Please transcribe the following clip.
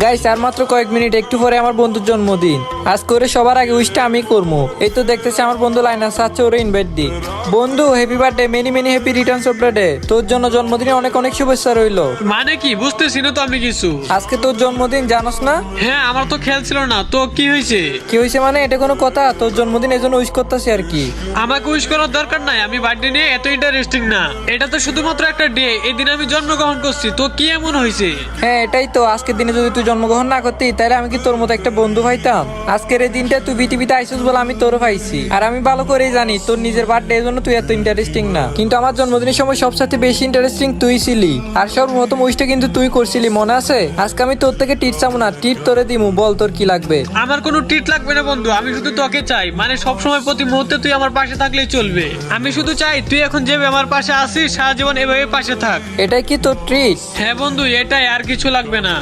Guys আর মাত্র কয়েক minute একটু পরে আমার বন্ধুর জন্মদিন। আজ করে সবার আগে উইশটা আমি করবো। এই তো দেখতেছি আমার বন্ধু লাইনাস আছে, ওরে ইনভাইট দি। বন্ধু happy birthday, many many happy Returns of the day. তোর জন্য জন্মদিনে অনেক অনেক শুভেচ্ছা রইলো। মানে কি বুঝতেছি না তো আমি কিছু। আজকে তোর জন্মদিন জানোস না? হ্যাঁ আমার তো খেয়াল ছিল না, তো কি হয়েছে? কি হয়েছে মানে এটা কোনো কথা? তোর জন্মদিন এই জন্য উইশ করতেছি আর কি। আমাকে উইশ করার দরকার নাই, আমি বার্থডে নিয়ে এত ইন্টারেস্টিং না। এটা তো শুধুমাত্র একটা ডে, এই দিন আমি জন্মগ্রহণ করছি, তো কি এমন হয়েছে? হ্যাঁ এটাই তো, আজকের দিনে যদি তুই জন্মগ্রহণ না করতি তাহলে আমি কি তোর মতো একটা বন্ধু পাইতাম? আজকের এই দিনটা তুই পৃথিবীতে আইসিস বলে আমি তোর পাইছি। আর আমি ভালো করেই জানি তোর নিজের বার্থডে এর জন্য তুই এত ইন্টারেস্টিং না, কিন্তু আমার জন্মদিনের সময় সবসাথে বেশি ইন্টারেস্টিং তুই ছিলি। আর সর্বপ্রথম উইশটা কিন্তু তুই করছিলি, মনে আছে? আজকে আমি তোর থেকে টিট চাবো না, টিট তোরে দিমু। বল তোর কি লাগবে? আমার কোনো ট্রিট লাগবে না বন্ধু, আমি শুধু তোকে চাই। মানে সব সময় প্রতি মুহূর্তে তুই আমার পাশে থাকলেই চলবে। আমি শুধু চাই তুই এখন যেভাবে আমার পাশে আসিস সারা জীবন এভাবে পাশে থাক। এটাই কি তোর ট্রিট? হ্যাঁ বন্ধু এটাই, আর কিছু লাগবে না।